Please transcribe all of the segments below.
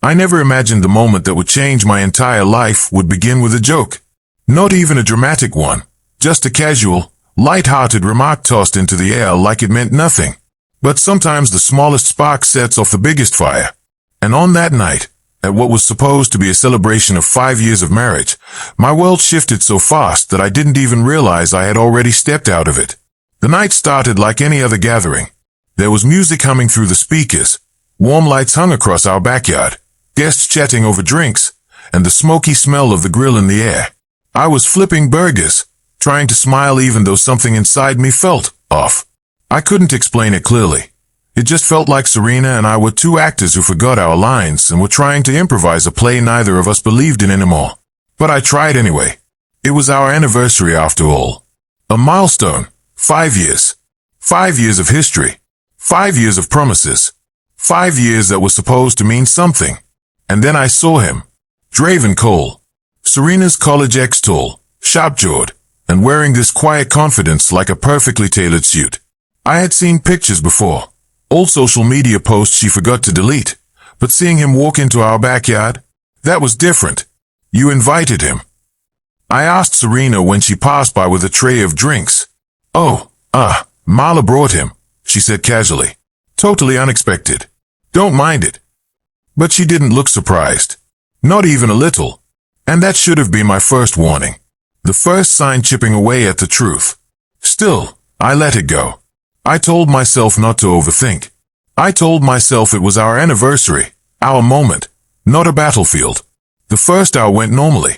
I never imagined the moment that would change my entire life would begin with a joke. Not even a dramatic one, just a casual, light-hearted remark tossed into the air like it meant nothing. But sometimes the smallest spark sets off the biggest fire. And on that night, at what was supposed to be a celebration of 5 years of marriage, my world shifted so fast that I didn't even realize I had already stepped out of it. The night started like any other gathering. There was music humming through the speakers, warm lights hung across our backyard, guests chatting over drinks, and the smoky smell of the grill in the air. I was flipping burgers, trying to smile even though something inside me felt off. I couldn't explain it clearly. It just felt like Serena and I were two actors who forgot our lines and were trying to improvise a play neither of us believed in anymore. But I tried anyway. It was our anniversary after all. A milestone. 5 years. 5 years of history. 5 years of promises. 5 years that was supposed to mean something. And then I saw him. Draven Cole. Serena's college ex-tall, sharp-jawed, and wearing this quiet confidence like a perfectly tailored suit. I had seen pictures before. Old social media posts she forgot to delete. But seeing him walk into our backyard, that was different. You invited him. I asked Serena when she passed by with a tray of drinks. Oh, Marla brought him, she said casually. Totally unexpected. Don't mind it. But she didn't look surprised. Not even a little. And that should have been my first warning. The first sign chipping away at the truth. Still, I let it go. I told myself not to overthink. I told myself it was our anniversary, our moment, not a battlefield. The first hour went normally.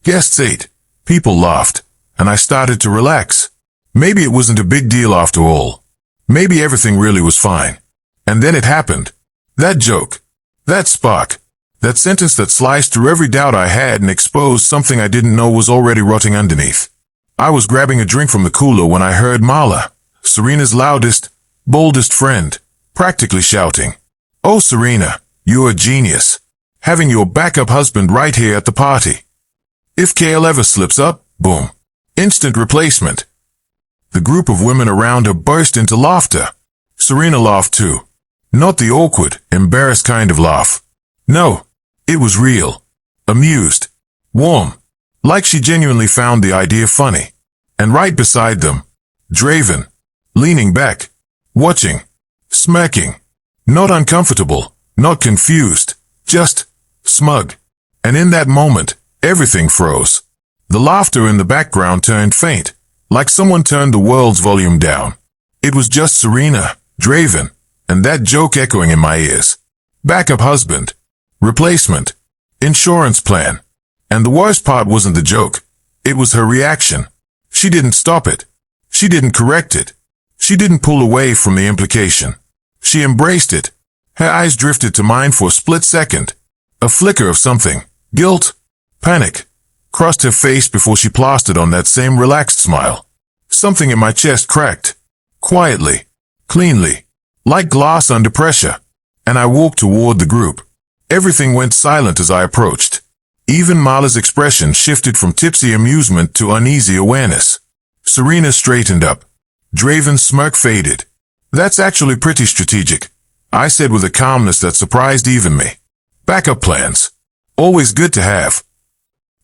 Guests ate, people laughed, and I started to relax. Maybe it wasn't a big deal after all. Maybe everything really was fine. And then it happened. That joke. That spark. That sentence that sliced through every doubt I had and exposed something I didn't know was already rotting underneath. I was grabbing a drink from the cooler when I heard Marla, Serena's loudest, boldest friend, practically shouting, "Oh Serena, you're a genius. Having your backup husband right here at the party. If Kale ever slips up, boom. Instant replacement." The group of women around her burst into laughter. Serena laughed too. Not the awkward, embarrassed kind of laugh. No, it was real. Amused. Warm. Like she genuinely found the idea funny. And right beside them, Draven, leaning back, watching, smirking. Not uncomfortable, not confused, just smug. And in that moment, everything froze. The laughter in the background turned faint, like someone turned the world's volume down. It was just Serena, Draven, and that joke echoing in my ears. Backup husband. Replacement. Insurance plan. And the worst part wasn't the joke. It was her reaction. She didn't stop it. She didn't correct it. She didn't pull away from the implication. She embraced it. Her eyes drifted to mine for a split second. A flicker of something. Guilt. Panic. Crossed her face before she plastered on that same relaxed smile. Something in my chest cracked. Quietly. Cleanly. Like glass under pressure. And I walked toward the group. Everything went silent as I approached. Even Marla's expression shifted from tipsy amusement to uneasy awareness. Serena straightened up. Draven's smirk faded. "That's actually pretty strategic," I said with a calmness that surprised even me. "Backup plans. Always good to have."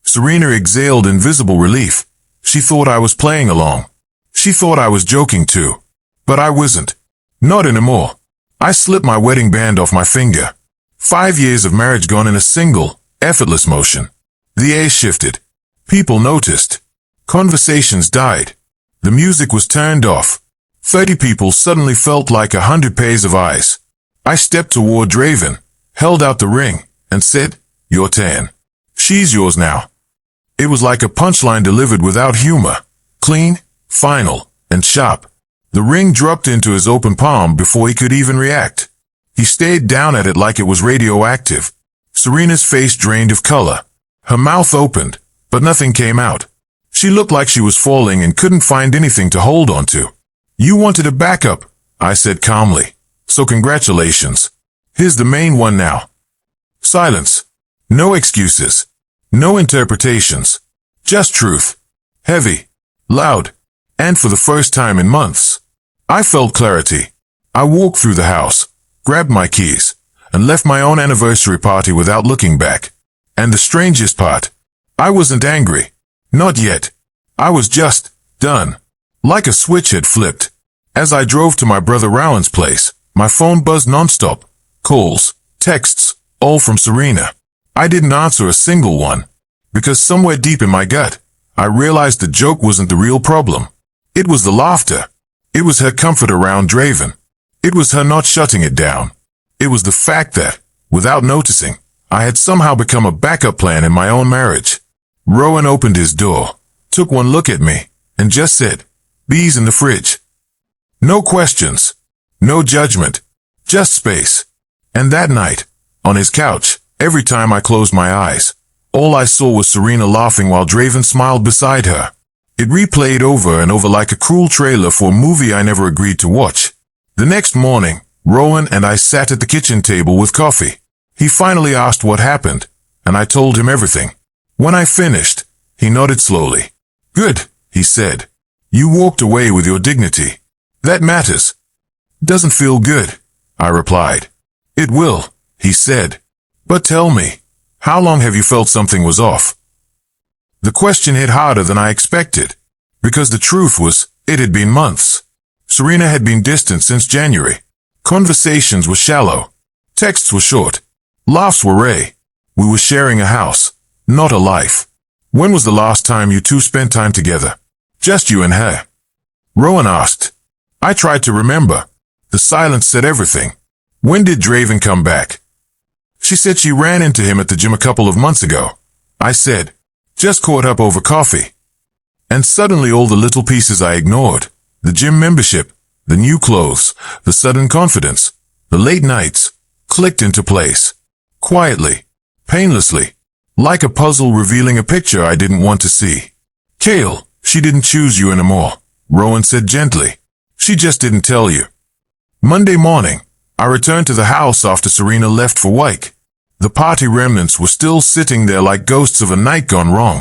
Serena exhaled in visible relief. She thought I was playing along. She thought I was joking too. But I wasn't. Not anymore. I slipped my wedding band off my finger. 5 years of marriage gone in a single, effortless motion. The air shifted. People noticed. Conversations died. The music was turned off. 30 people suddenly felt like 100 pairs of eyes. I stepped toward Draven, held out the ring, and said, "You're 10. She's yours now." It was like a punchline delivered without humor. Clean, final, and sharp. The ring dropped into his open palm before he could even react. He stared down at it like it was radioactive. Serena's face drained of color. Her mouth opened, but nothing came out. She looked like she was falling and couldn't find anything to hold on to. "You wanted a backup," I said calmly. "So congratulations. Here's the main one now." Silence. No excuses. No interpretations. Just truth. Heavy. Loud. And for the first time in months, I felt clarity. I walked through the house, grabbed my keys, and left my own anniversary party without looking back. And the strangest part, I wasn't angry. Not yet. I was just done. Like a switch had flipped. As I drove to my brother Rowan's place, my phone buzzed nonstop. Calls, texts, all from Serena. I didn't answer a single one, because somewhere deep in my gut, I realized the joke wasn't the real problem. It was the laughter. It was her comfort around Draven. It was her not shutting it down. It was the fact that, without noticing, I had somehow become a backup plan in my own marriage. Rowan opened his door, took one look at me, and just said, "Bees in the fridge." No questions. No judgment. Just space. And that night, on his couch, every time I closed my eyes, all I saw was Serena laughing while Draven smiled beside her. It replayed over and over like a cruel trailer for a movie I never agreed to watch. The next morning, Rowan and I sat at the kitchen table with coffee. He finally asked what happened, and I told him everything. When I finished, he nodded slowly. "Good," he said. "You walked away with your dignity. That matters." "Doesn't feel good," I replied. "It will," he said. "But tell me, how long have you felt something was off?" The question hit harder than I expected, because the truth was, it had been months. Serena had been distant since January. Conversations were shallow. Texts were short. Laughs were rare. We were sharing a house, not a life. "When was the last time you two spent time together? Just you and her?" Rowan asked. I tried to remember. The silence said everything. "When did Draven come back?" She said she ran into him at the gym a couple of months ago. I said, "Just caught up over coffee." And suddenly all the little pieces I ignored, the gym membership, the new clothes, the sudden confidence, the late nights, clicked into place. Quietly, painlessly, like a puzzle revealing a picture I didn't want to see. "Kale, she didn't choose you anymore," Rowan said gently. "She just didn't tell you." Monday morning, I returned to the house after Serena left for Wake. The party remnants were still sitting there like ghosts of a night gone wrong.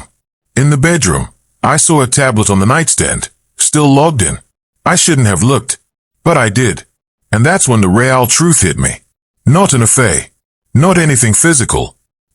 In the bedroom, I saw a tablet on the nightstand, still logged in. I shouldn't have looked, but I did. And that's when the real truth hit me. Not an affair. Not anything physical.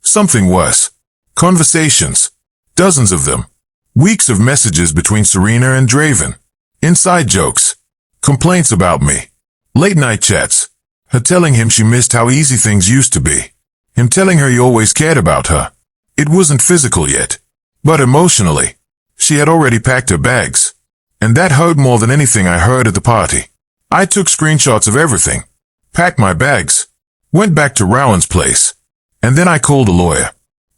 Something worse. Conversations. Dozens of them. Weeks of messages between Serena and Draven. Inside jokes. Complaints about me. Late night chats. Her telling him she missed how easy things used to be. Him telling her he always cared about her. It wasn't physical yet. But emotionally, she had already packed her bags. And that hurt more than anything I heard at the party. I took screenshots of everything. Packed my bags. Went back to Rowan's place. And then I called a lawyer.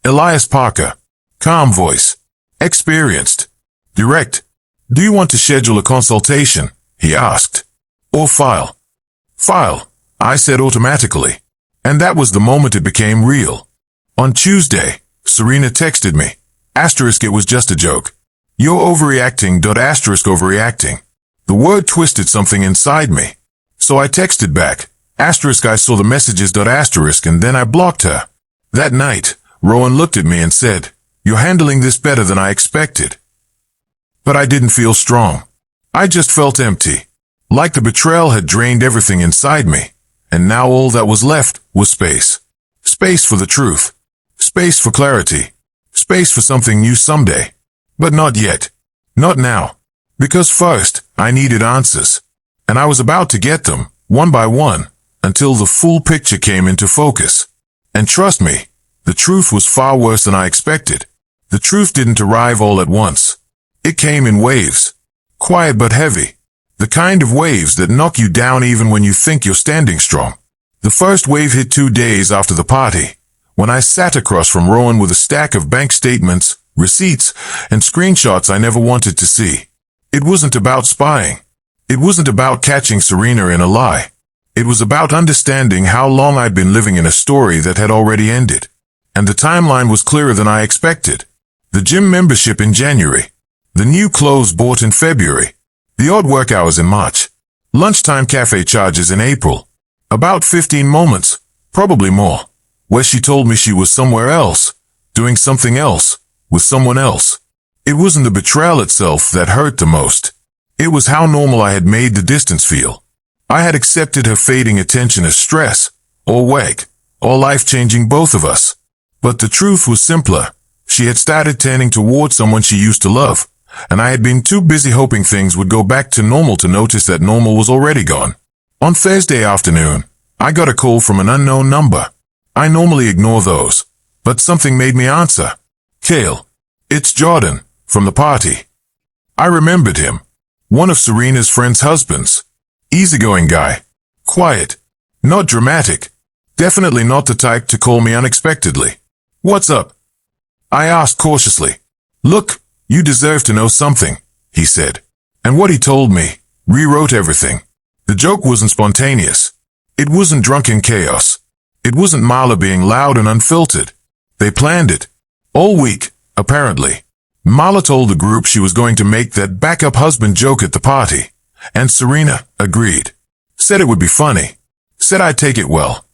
Elias Parker. Calm voice. Experienced. Direct. "Do you want to schedule a consultation?" he asked. "Or file?" "File," I said automatically. And that was the moment it became real. On Tuesday, Serena texted me. Asterisk, "It was just a joke. You're overreacting. Asterisk, overreacting." The word twisted something inside me. So I texted back. Asterisk, "I saw the messages. Asterisk, and then I blocked her. That night, Rowan looked at me and said, "You're handling this better than I expected." But I didn't feel strong. I just felt empty. Like the betrayal had drained everything inside me. And now all that was left was space. Space for the truth. Space for clarity. Space for something new someday. But not yet. Not now. Because first, I needed answers. And I was about to get them, one by one, until the full picture came into focus. And trust me, the truth was far worse than I expected. The truth didn't arrive all at once. It came in waves. Quiet but heavy. The kind of waves that knock you down even when you think you're standing strong. The first wave hit 2 days after the party, when I sat across from Rowan with a stack of bank statements, receipts, and screenshots I never wanted to see. It wasn't about spying. It wasn't about catching Serena in a lie. It was about understanding how long I'd been living in a story that had already ended. And the timeline was clearer than I expected. The gym membership in January. The new clothes bought in February. The odd work hours in March. Lunchtime cafe charges in April. About 15 moments, probably more, where she told me she was somewhere else, doing something else, with someone else. It wasn't the betrayal itself that hurt the most. It was how normal I had made the distance feel. I had accepted her fading attention as stress, or wag, or life-changing both of us. But the truth was simpler. She had started turning toward someone she used to love, and I had been too busy hoping things would go back to normal to notice that normal was already gone. On Thursday afternoon, I got a call from an unknown number. I normally ignore those, but something made me answer. Cale, it's Jordan, from the party. I remembered him. One of Serena's friend's husbands. Easygoing guy. Quiet. Not dramatic. Definitely not the type to call me unexpectedly. What's up? I asked cautiously. Look, you deserve to know something, he said. And what he told me rewrote everything. The joke wasn't spontaneous. It wasn't drunken chaos. It wasn't Marla being loud and unfiltered. They planned it. All week, apparently. Marla told the group she was going to make that backup husband joke at the party. And Serena agreed. Said it would be funny. Said I'd take it well.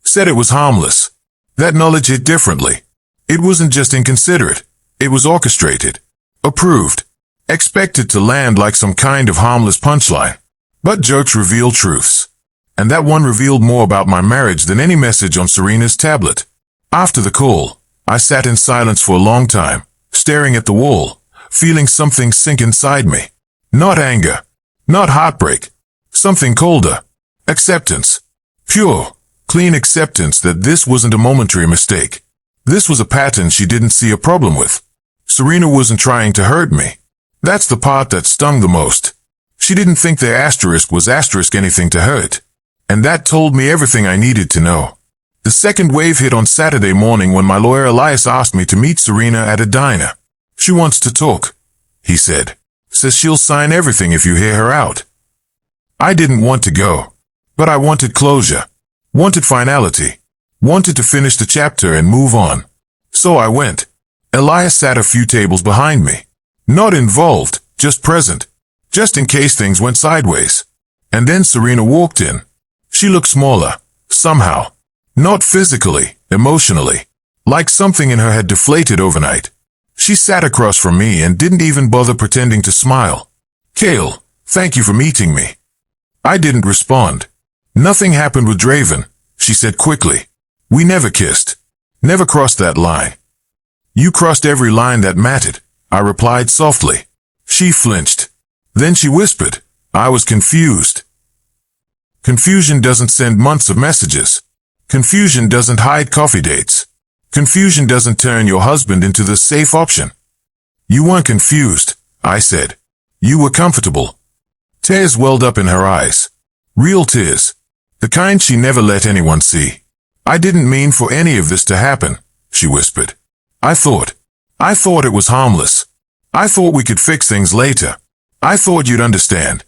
Said it was harmless. That knowledge hit differently. It wasn't just inconsiderate. It was orchestrated. Approved. Expected to land like some kind of harmless punchline. But jokes reveal truths. And that one revealed more about my marriage than any message on Serena's tablet. After the call, I sat in silence for a long time, staring at the wall, feeling something sink inside me. Not anger. Not heartbreak. Something colder. Acceptance. Pure, clean acceptance that this wasn't a momentary mistake. This was a pattern she didn't see a problem with. Serena wasn't trying to hurt me. That's the part that stung the most. She didn't think their asterisk was asterisk anything to hurt. And that told me everything I needed to know. The second wave hit on Saturday morning when my lawyer Elias asked me to meet Serena at a diner. She wants to talk, he said. Says she'll sign everything if you hear her out. I didn't want to go. But I wanted closure. Wanted finality. Wanted to finish the chapter and move on. So I went. Elias sat a few tables behind me. Not involved, just present. Just in case things went sideways. And then Serena walked in. She looked smaller, somehow. Not physically, emotionally. Like something in her had deflated overnight. She sat across from me and didn't even bother pretending to smile. Cale, thank you for meeting me. I didn't respond. Nothing happened with Draven, she said quickly. We never kissed. Never crossed that line. You crossed every line that mattered, I replied softly. She flinched. Then she whispered. I was confused. Confusion doesn't send months of messages. Confusion doesn't hide coffee dates. Confusion doesn't turn your husband into the safe option. You weren't confused, I said. You were comfortable. Tears welled up in her eyes. Real tears. The kind she never let anyone see. I didn't mean for any of this to happen, she whispered. I thought it was harmless. I thought we could fix things later. I thought you'd understand.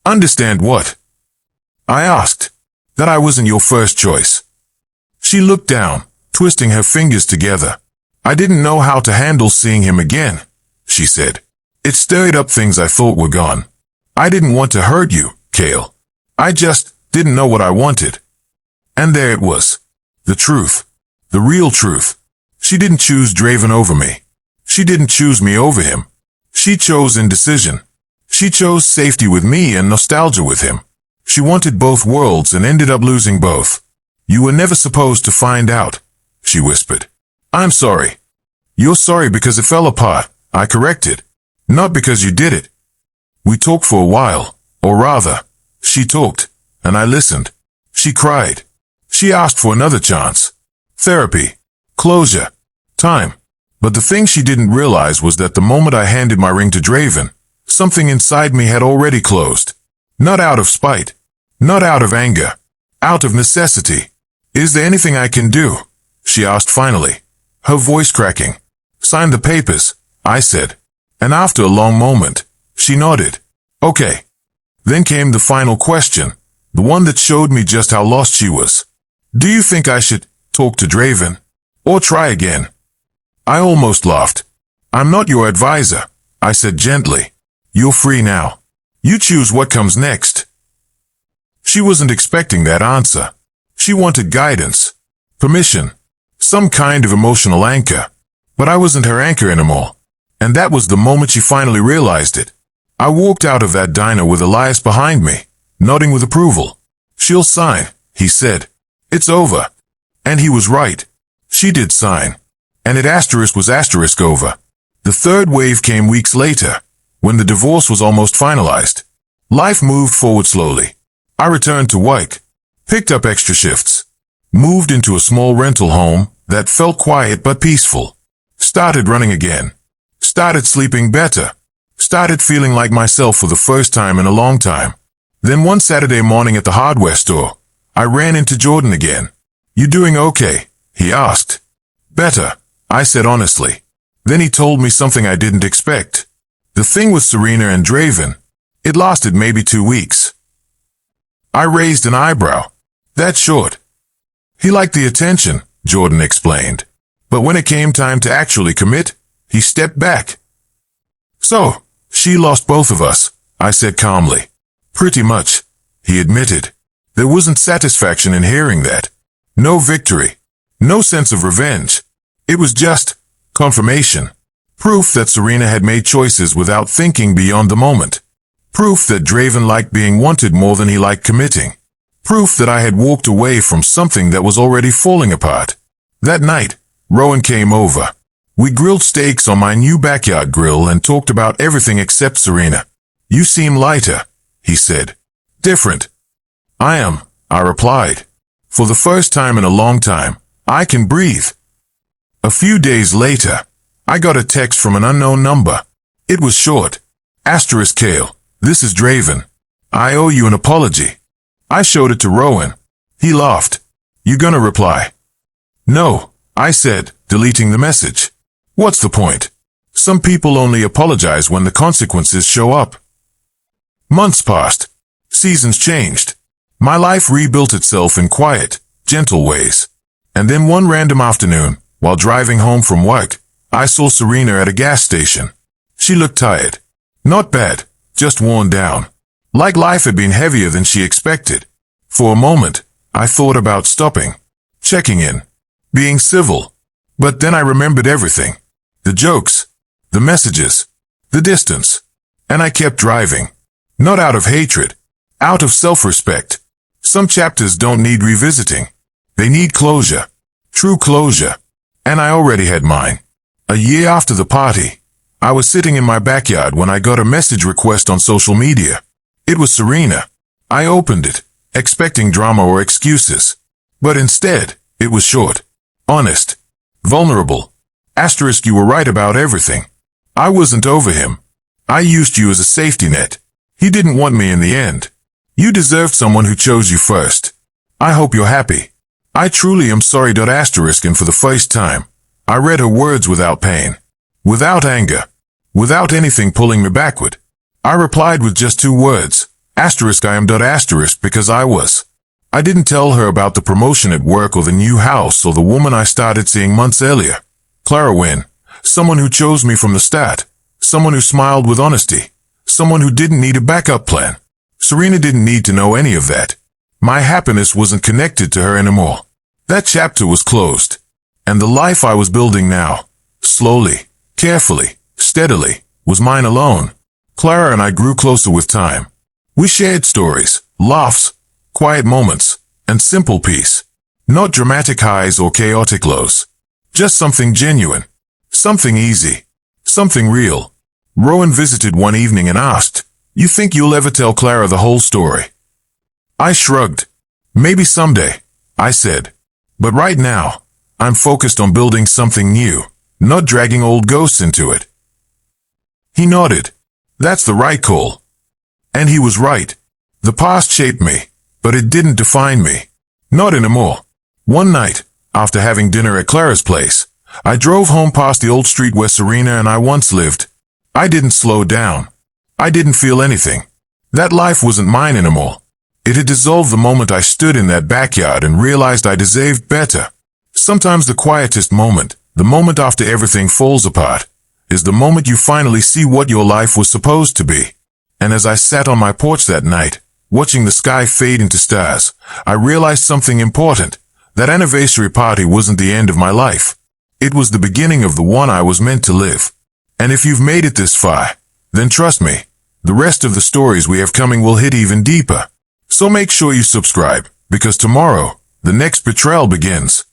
Understand what? I asked. That I wasn't your first choice. She looked down, twisting her fingers together. I didn't know how to handle seeing him again, she said. It stirred up things I thought were gone. I didn't want to hurt you, Cale. I just didn't know what I wanted. And there it was. The truth. The real truth. She didn't choose Draven over me. She didn't choose me over him. She chose indecision. She chose safety with me and nostalgia with him. She wanted both worlds and ended up losing both. You were never supposed to find out, she whispered. I'm sorry. You're sorry because it fell apart, I corrected. Not because you did it. We talked for a while, or rather, she talked, and I listened. She cried. She asked for another chance. Therapy. Closure. Time. But the thing she didn't realize was that the moment I handed my ring to Draven, something inside me had already closed. Not out of spite. Not out of anger. Out of necessity. Is there anything I can do? She asked finally, her voice cracking. Sign the papers, I said. And after a long moment, she nodded. Okay. Then came the final question, the one that showed me just how lost she was. Do you think I should talk to Draven? Or try again? I almost laughed. I'm not your advisor, I said gently. You're free now. You choose what comes next. She wasn't expecting that answer. She wanted guidance, permission, some kind of emotional anchor. But I wasn't her anchor anymore. And that was the moment she finally realized it. I walked out of that diner with Elias behind me, nodding with approval. She'll sign, he said. It's over. And he was right. She did sign. And it was asterisk over. The third wave came weeks later, when the divorce was almost finalized. Life moved forward slowly. I returned to work, picked up extra shifts, moved into a small rental home that felt quiet but peaceful, started running again, started sleeping better, started feeling like myself for the first time in a long time. Then one Saturday morning at the hardware store, I ran into Jordan again. "You doing okay?" he asked. "Better," I said honestly. Then he told me something I didn't expect. The thing with Serena and Draven, it lasted maybe 2 weeks. I raised an eyebrow. "That's short." "He liked the attention," Jordan explained. "But when it came time to actually commit, he stepped back." "So, she lost both of us," I said calmly. "Pretty much," he admitted. There wasn't satisfaction in hearing that. No victory. No sense of revenge. It was just confirmation. Proof that Serena had made choices without thinking beyond the moment. Proof that Draven liked being wanted more than he liked committing. Proof that I had walked away from something that was already falling apart. That night, Rowan came over. We grilled steaks on my new backyard grill and talked about everything except Serena. "You seem lighter," he said. "Different." "I am," I replied. "For the first time in a long time, I can breathe." A few days later, I got a text from an unknown number. It was short. "Kale, this is Draven. I owe you an apology." I showed it to Rowan. He laughed. "You gonna reply?" "No," I said, deleting the message. "What's the point? Some people only apologize when the consequences show up." Months passed. Seasons changed. My life rebuilt itself in quiet, gentle ways. And then one random afternoon, while driving home from work, I saw Serena at a gas station. She looked tired. Not bad, just worn down. Like life had been heavier than she expected. For a moment, I thought about stopping, checking in, being civil. But then I remembered everything. The jokes, the messages, the distance. And I kept driving. Not out of hatred, out of self-respect. Some chapters don't need revisiting. They need closure. True closure. And I already had mine. A year after the party, I was sitting in my backyard when I got a message request on social media. It was Serena. I opened it, expecting drama or excuses. But instead, it was short, honest, vulnerable. "You were right about everything. I wasn't over him. I used you as a safety net. He didn't want me in the end. You deserved someone who chose you first. I hope you're happy. I truly am sorry. And for the first time, I read her words without pain, without anger, without anything pulling me backward. I replied with just 2 words, I am. Because I was. I didn't tell her about the promotion at work or the new house or the woman I started seeing months earlier. Clara Wynn, someone who chose me from the start, someone who smiled with honesty, someone who didn't need a backup plan. Serena didn't need to know any of that. My happiness wasn't connected to her anymore. That chapter was closed. And the life I was building now, slowly, carefully, steadily, was mine alone. Clara and I grew closer with time. We shared stories, laughs, quiet moments, and simple peace. Not dramatic highs or chaotic lows. Just something genuine. Something easy. Something real. Rowan visited one evening and asked, "You think you'll ever tell Clara the whole story?" I shrugged. "Maybe someday," I said. "But right now, I'm focused on building something new, not dragging old ghosts into it." He nodded. "That's the right call." And he was right. The past shaped me, but it didn't define me. Not anymore. One night, after having dinner at Clara's place, I drove home past the old street where Serena and I once lived. I didn't slow down. I didn't feel anything. That life wasn't mine anymore. It had dissolved the moment I stood in that backyard and realized I deserved better. Sometimes the quietest moment, the moment after everything falls apart, is the moment you finally see what your life was supposed to be. And as I sat on my porch that night, watching the sky fade into stars, I realized something important. That anniversary party wasn't the end of my life. It was the beginning of the one I was meant to live. And if you've made it this far, then trust me, the rest of the stories we have coming will hit even deeper. So make sure you subscribe, because tomorrow, the next betrayal begins.